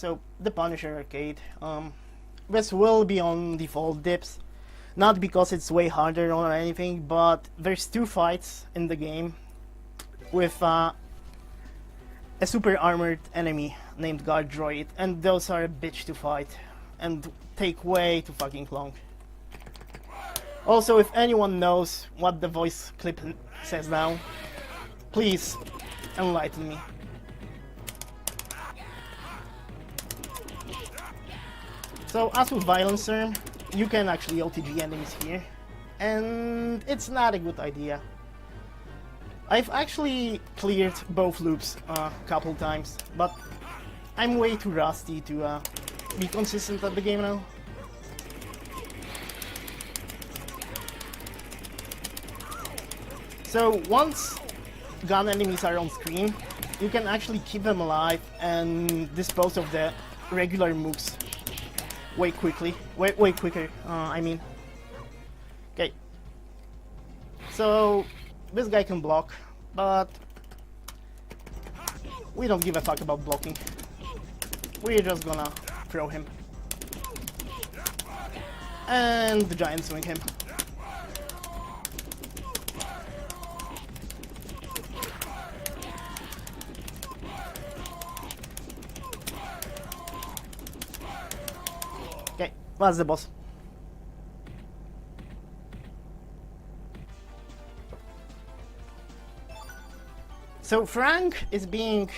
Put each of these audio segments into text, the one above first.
So the Punisher arcade. This will be on default dips, not because it's way harder or anything, but there's 2 fights in the game with a super armored enemy named Guard Droid, and those are a bitch to fight and take way too fucking long. Also, if anyone knows what the voice clip says now, please enlighten me. So as with Violencer, you can actually OTG enemies here, and it's not a good idea. I've actually cleared both loops a couple times, but I'm way too rusty to be consistent at the game now. So once gun enemies are on screen, you can actually keep them alive and dispose of the regular mooks way quicker, I mean. Okay. So this guy can block, but we don't give a fuck about blocking. We're just gonna throw him. And the giant swing him. Okay, that's the boss. So Frank is being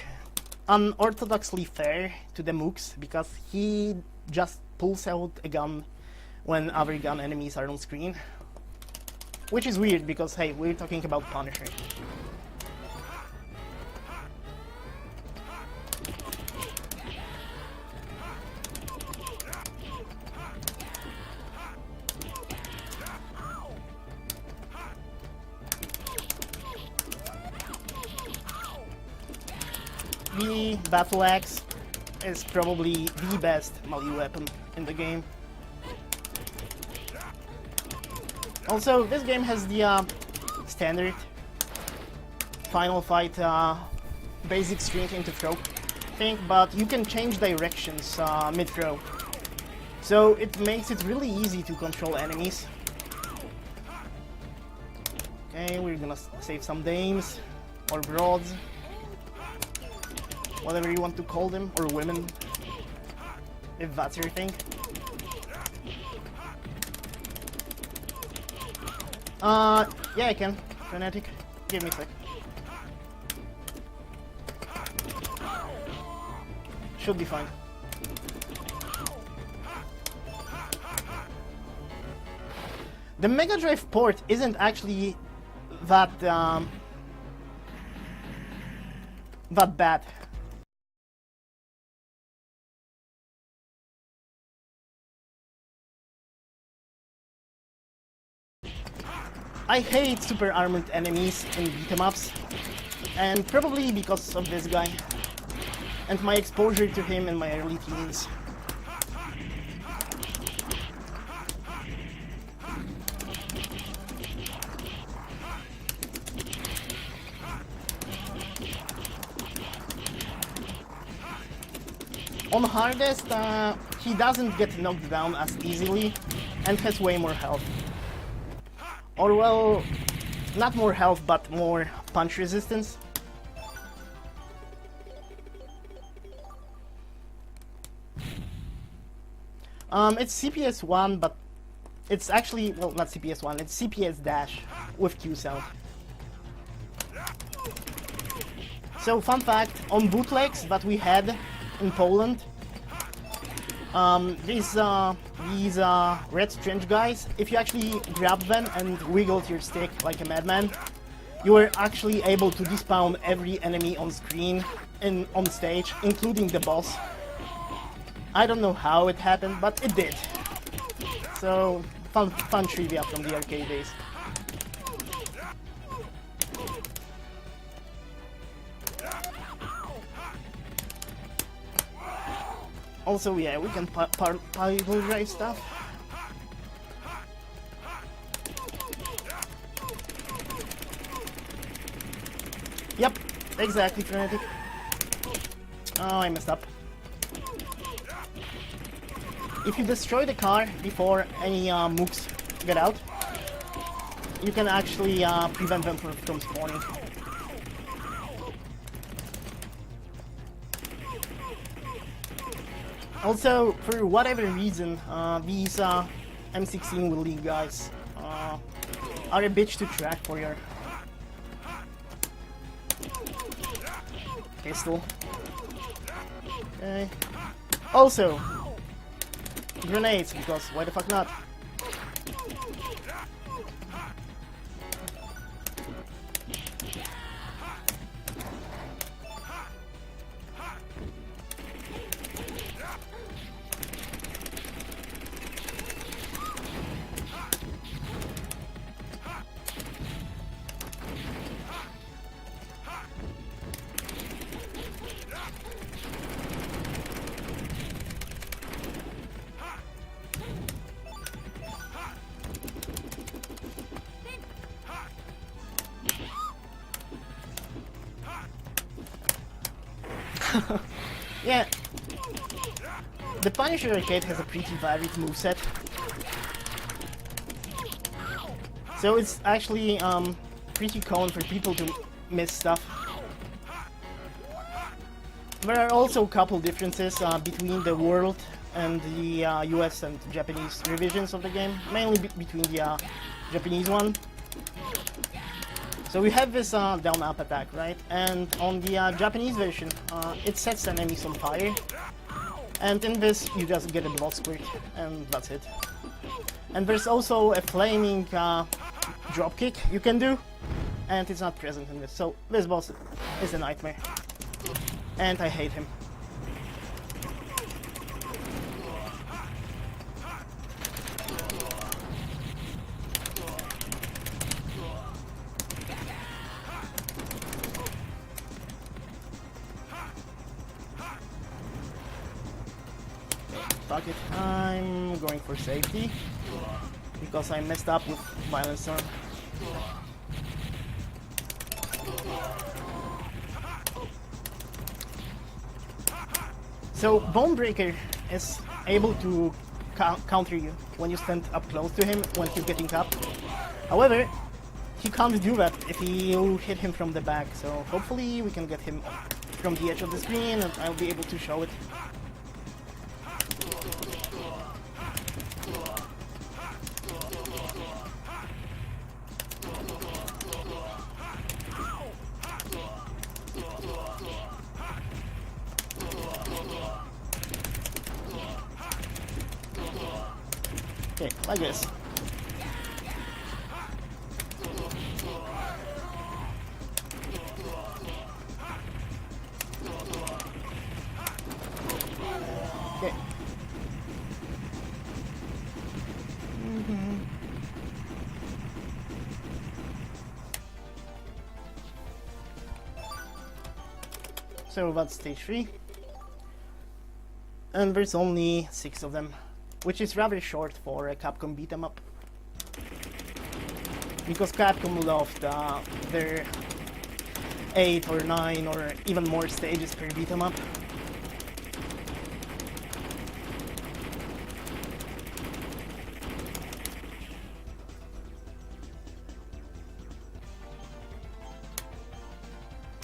unorthodoxly fair to the mooks because he just pulls out a gun when other gun enemies are on screen. Which is weird because, hey, we're talking about Punisher. The Battle Axe is probably the best melee weapon in the game. Also, this game has the standard final fight basic string into throw thing, but you can change directions mid-throw. So it makes it really easy to control enemies. Okay, we're gonna save some dames or broads, whatever you want to call them, or women, if that's your thing. Yeah, I can. Frenetic. Give me a sec. Should be fine. The Mega Drive port isn't actually that bad. I hate super armored enemies in beat-em-ups, and probably because of this guy, and my exposure to him in my early teens. On hardest, he doesn't get knocked down as easily, and has way more health. Or well, not more health, but more punch resistance. It's CPS 1, but it's actually, well, not CPS 1, it's CPS dash with Q sound. So, fun fact, on bootlegs that we had in Poland, these red strange guys, if you actually grab them and wiggled your stick like a madman, you were actually able to despawn every enemy on screen and on stage, including the boss. I don't know how it happened, but it did. So, fun trivia from the arcade days. Also, yeah, we can pile drive stuff. Yep, exactly, Frenetic. Oh, I messed up. if you destroy the car before any mooks get out, you can actually prevent them from spawning. Also, for whatever reason, these M16 Will League guys are a bitch to track for your pistol. Okay. Also, grenades, because why the fuck not? Yeah, the Punisher arcade has a pretty varied moveset, so it's actually pretty common for people to miss stuff. There are also a couple differences between the world and the US and Japanese revisions of the game, mainly between the Japanese one. So we have this down-up attack, right? And on the Japanese version, it sets enemies on fire. And in this, you just get a blood squirt, and that's it. And there's also a flaming dropkick you can do, and it's not present in this. So this boss is a nightmare. And I hate him. Fuck it, I'm going for safety because I messed up with Violent Storm. So Bonebreaker is able to counter you when you stand up close to him when he's getting up. However, he can't do that if you hit him from the back, so hopefully we can get him from the edge of the screen and I'll be able to show it. Okay, like this. Okay. So that's stage 3. And there's only 6 of them, which is rather short for a Capcom beat 'em up. Because Capcom loved their 8 or 9 or even more stages per beat 'em up.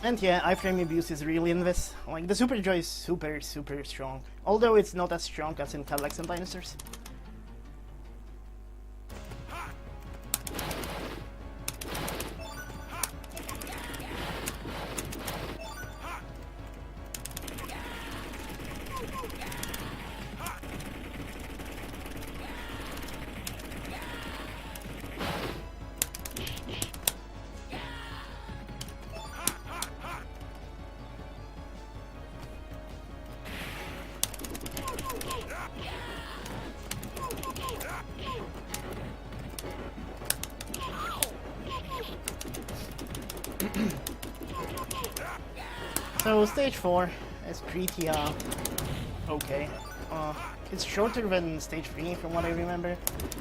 And yeah, iframe abuse is really in this. Like, the Super Joy is super strong. Although it's not as strong as in Cadillacs and Dinosaurs. So stage 4 is pretty okay. It's shorter than stage 3 from what I remember,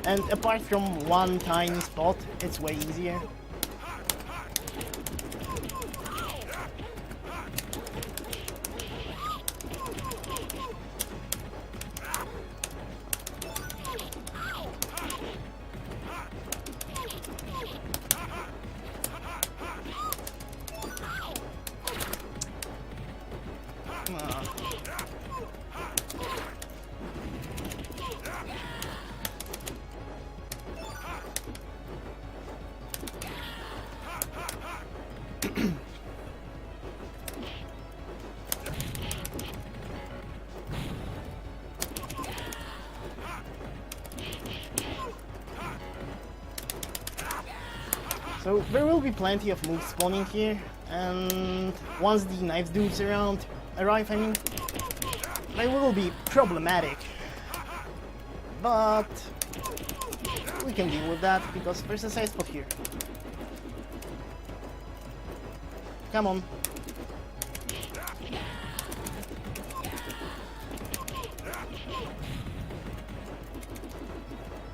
and apart from one tiny spot, it's way easier. So there will be plenty of moves spawning here, and once the knives dudes arrive, I mean, they will be problematic. But we can deal with that because there's a safe spot here. Come on.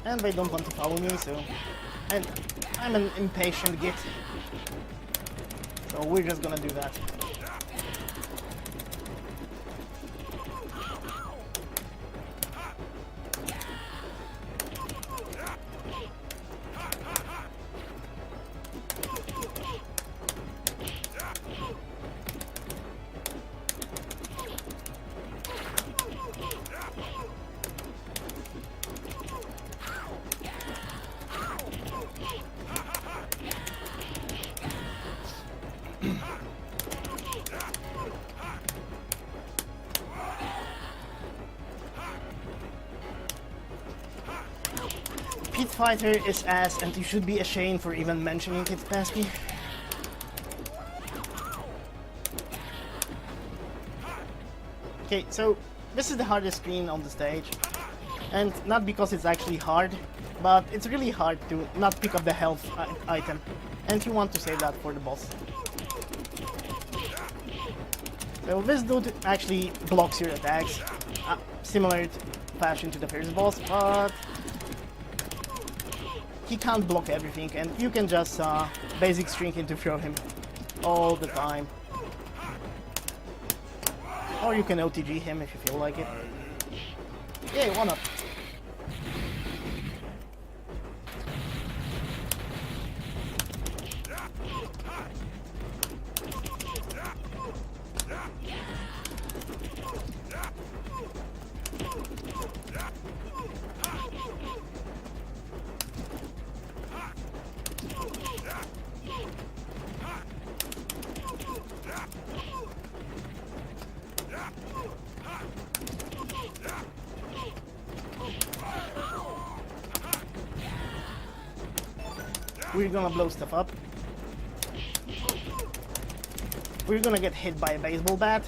And they don't want to follow me, so... And I'm an impatient git. So we're just gonna do that. Pit Fighter is ass, and you should be ashamed for even mentioning it, Pesky. Okay, so this is the hardest screen on the stage, and not because it's actually hard, but it's really hard to not pick up the health item, and you want to save that for the boss. So this dude actually blocks your attacks, similar fashion to the first boss, but he can't block everything, and you can just basic string him to throw him all the time. Or you can OTG him if you feel like it. Yeah, why not? We're gonna blow stuff up. We're gonna get hit by a baseball bat.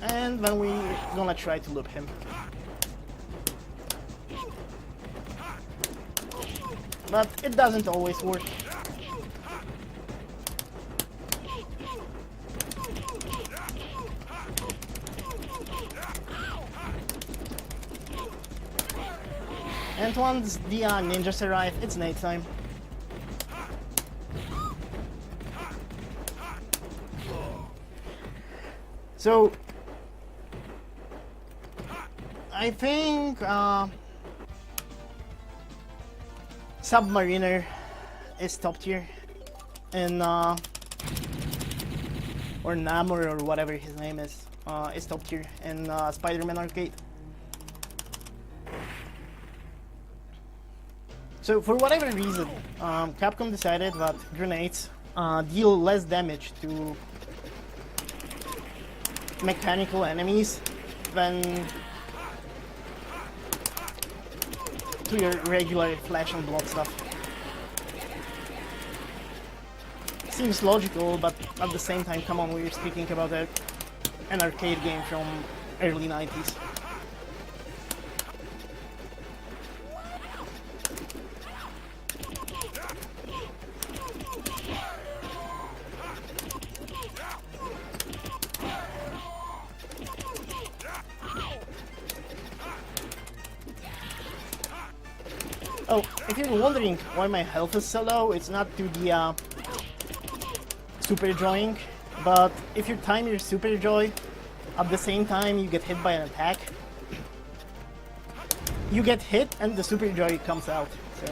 And then we're gonna try to loop him. But it doesn't always work. And once the ninjas arrive, it's night time. So I think Submariner is top tier, and or Namor or whatever his name is top tier in Spider-Man Arcade. So for whatever reason, Capcom decided that grenades deal less damage to mechanical enemies than to your regular flash and block stuff. Seems logical, but at the same time, come on, we're speaking about an arcade game from early 90s. Oh, if you're wondering why my health is so low, it's not due to the super joying, but if you time your super joy at the same time you get hit by an attack, you get hit and the super joy comes out. So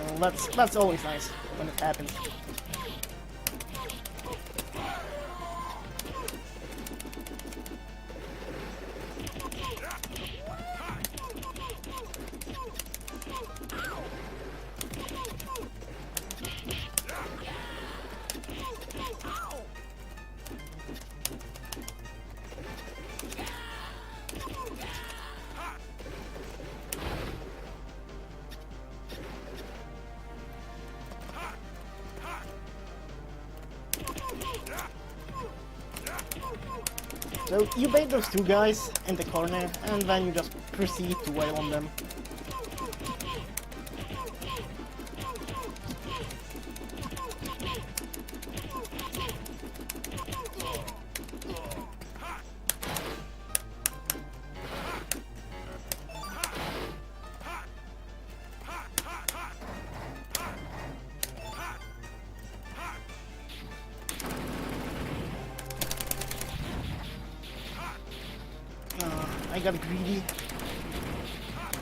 that's always nice when it happens. So you bait those two guys in the corner, and then you just proceed to wail on them. I got greedy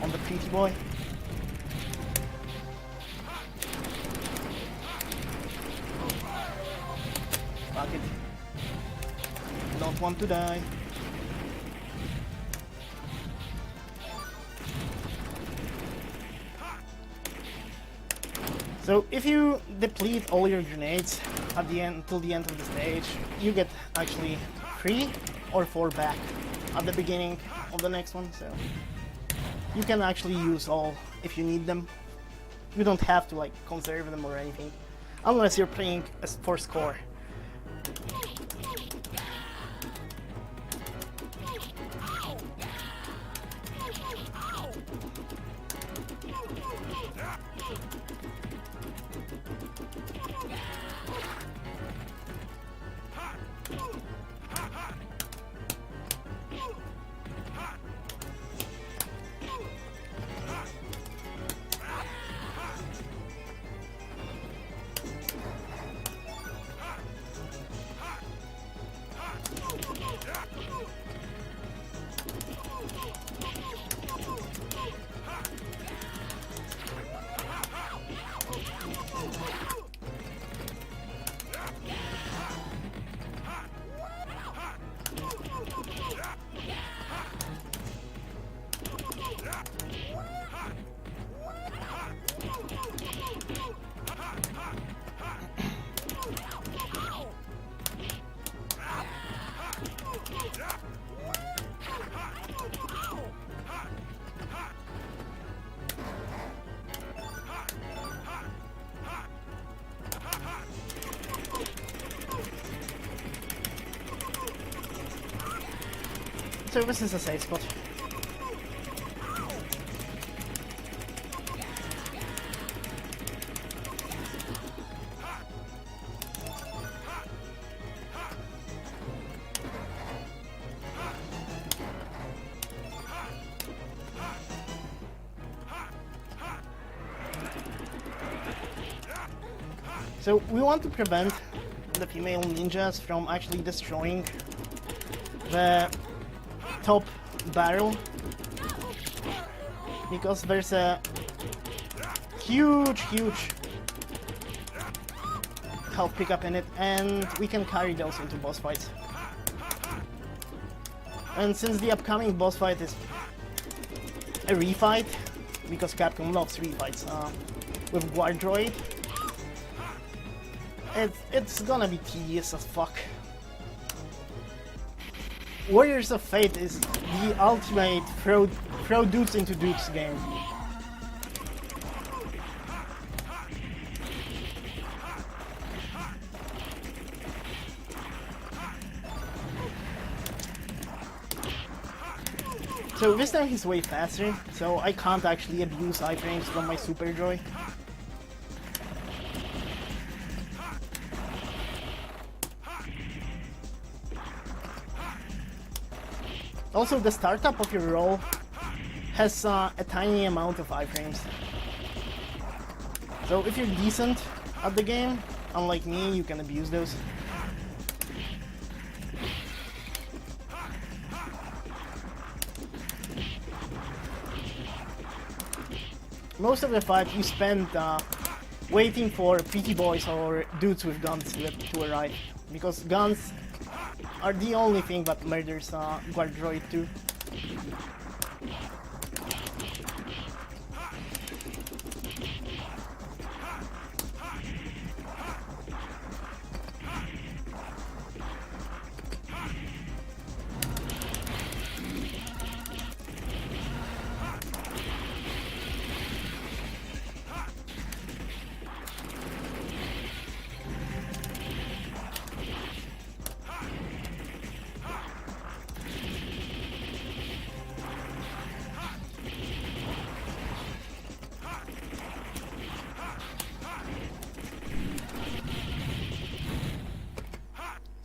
on the pretty boy. Fuck it. Don't want to die. So if you deplete all your grenades at the end till the end of the stage, you get actually 3 or 4 back at the beginning of the next one, so you can actually use all if you need them. You don't have to like conserve them or anything, unless you're playing for score. So this is a safe spot. So we want to prevent the female ninjas from actually destroying the top barrel, because there's a huge health pickup in it, and we can carry those into boss fights. And since the upcoming boss fight is a refight, because Capcom loves refights with Guardroid, it's gonna be tedious as fuck. Warriors of Fate is the ultimate throw dudes into dupes game. So this time he's way faster, so I can't actually abuse iframes from my Super Joy. Also, the startup of your roll has a tiny amount of iframes. So if you're decent at the game, unlike me, you can abuse those. Most of the fight you spend waiting for pretty boys or dudes with guns to arrive, because guns are the only thing that murders Guardroid too.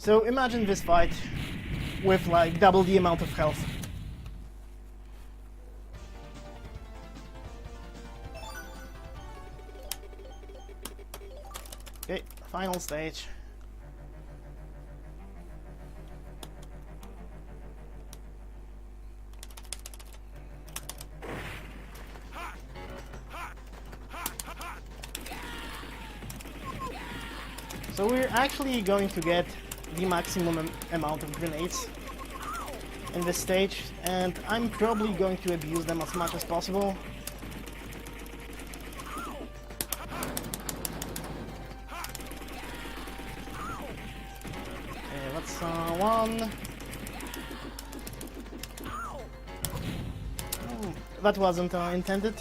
So imagine this fight with like double the amount of health. Okay, final stage. So we're actually going to get the maximum amount of grenades in this stage, and I'm probably going to abuse them as much as possible. Okay, let's one. Oh, that wasn't intended.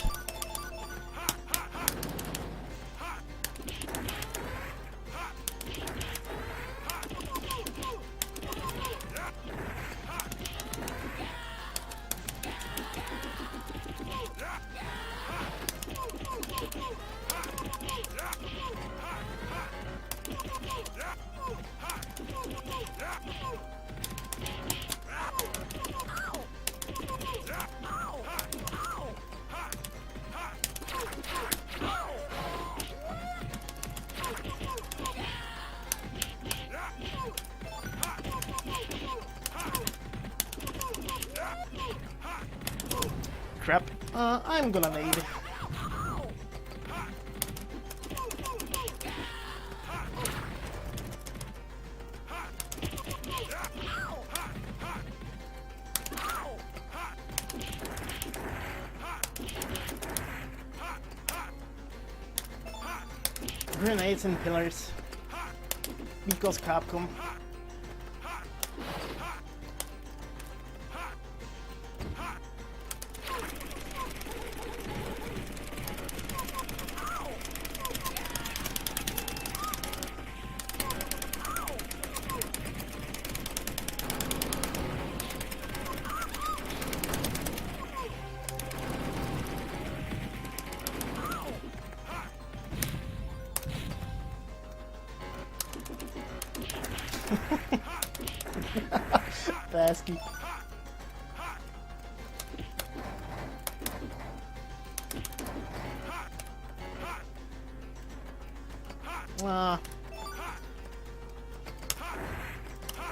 Crap. I'm gonna nade. Grenades and pillars. Because Capcom. Basky.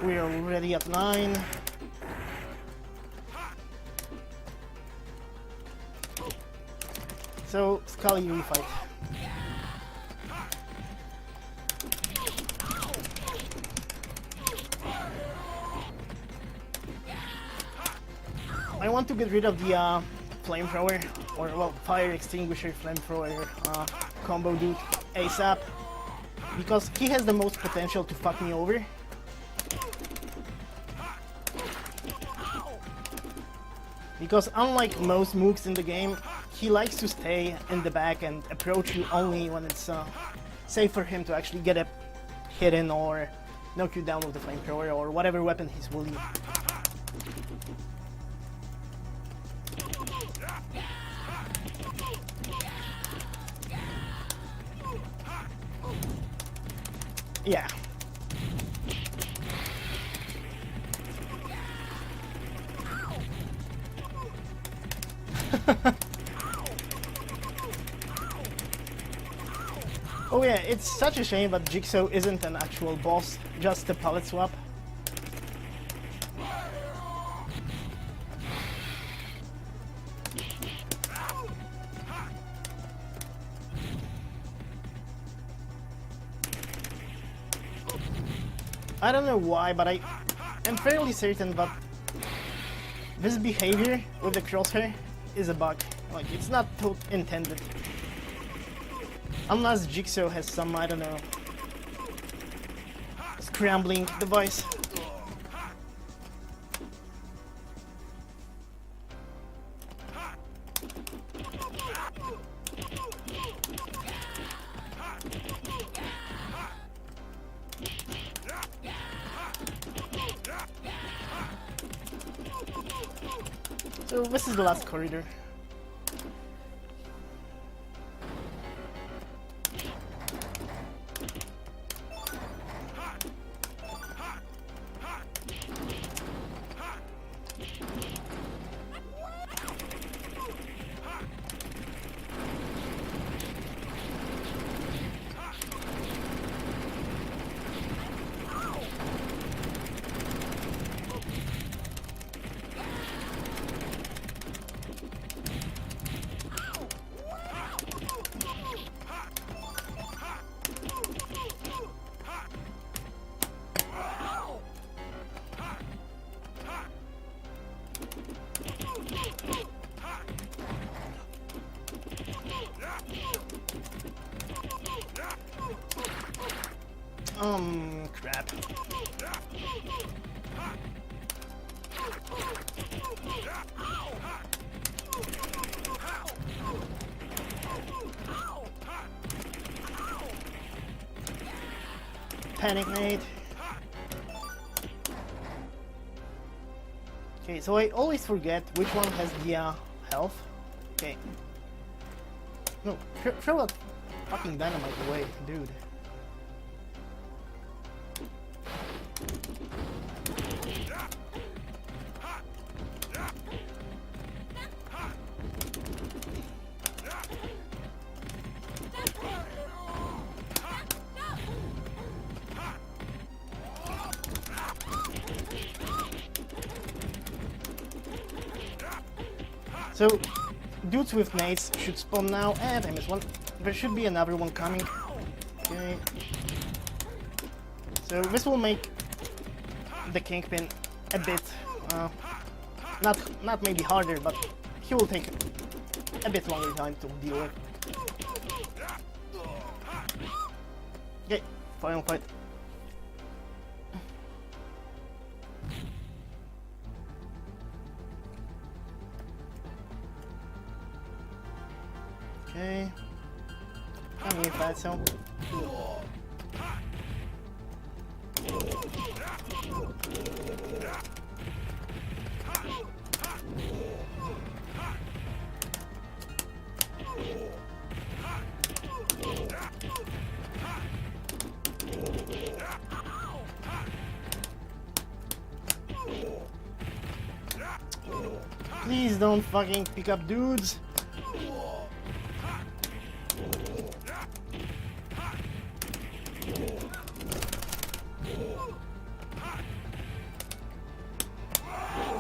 We're already at 9. So, Scully refight. I want to get rid of the flamethrower, or well, fire extinguisher flamethrower combo dude ASAP, because he has the most potential to fuck me over. Because unlike most mooks in the game, he likes to stay in the back and approach you only when it's safe for him to actually get a hit in or knock you down with the flamethrower or whatever weapon he's wielding. Yeah. Oh yeah, it's such a shame that Jigsaw isn't an actual boss, just a palette swap. I don't know why, but I am fairly certain that this behavior with the crosshair is a bug. Like, it's not intended. Unless Jigsaw has some, I don't know, scrambling device. So this is the last corridor. panic nade. Okay, so I always forget which one has the health. Okay. No, throw that fucking dynamite away, dude. So, dudes with nades should spawn now, and I missed one. There should be another one coming. Okay. So this will make the Kingpin a bit, not maybe harder, but he will take a bit longer time to deal with. Okay, final fight. Okay. I'm here, Fatso. Please don't fucking pick up dudes.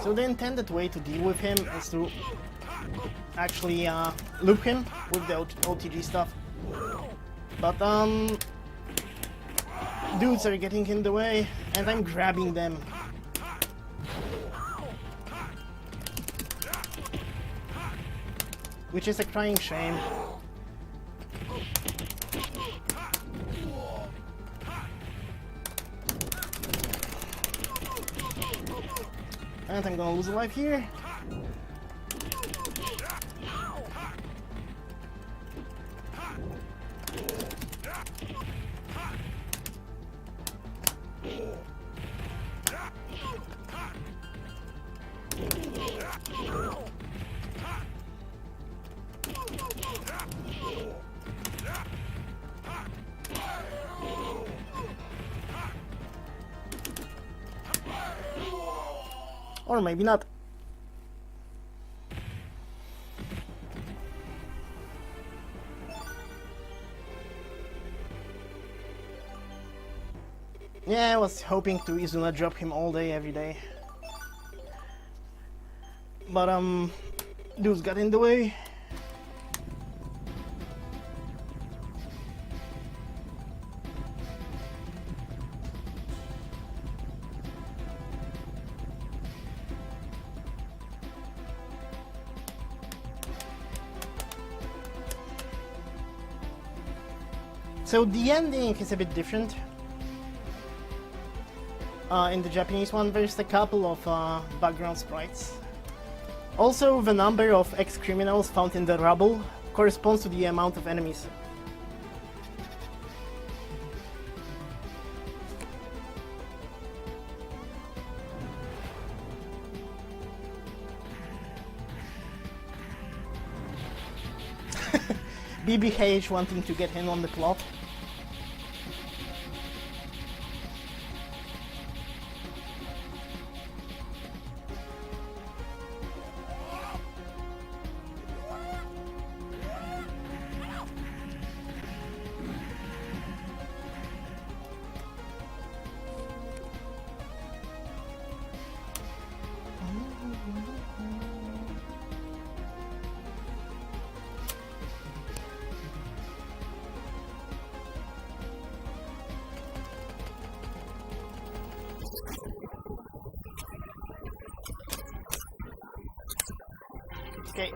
So the intended way to deal with him is to actually loop him with the OTG stuff. But dudes are getting in the way and I'm grabbing them. Which is a crying shame. And I'm gonna lose a life here. Or maybe not. Yeah, I was hoping to Izuna drop him all day, every day. But dudes got in the way. So the ending is a bit different. In the Japanese one, there's a couple of background sprites. Also, the number of ex-criminals found in the rubble corresponds to the amount of enemies. BBH wanting to get in on the plot. Okay.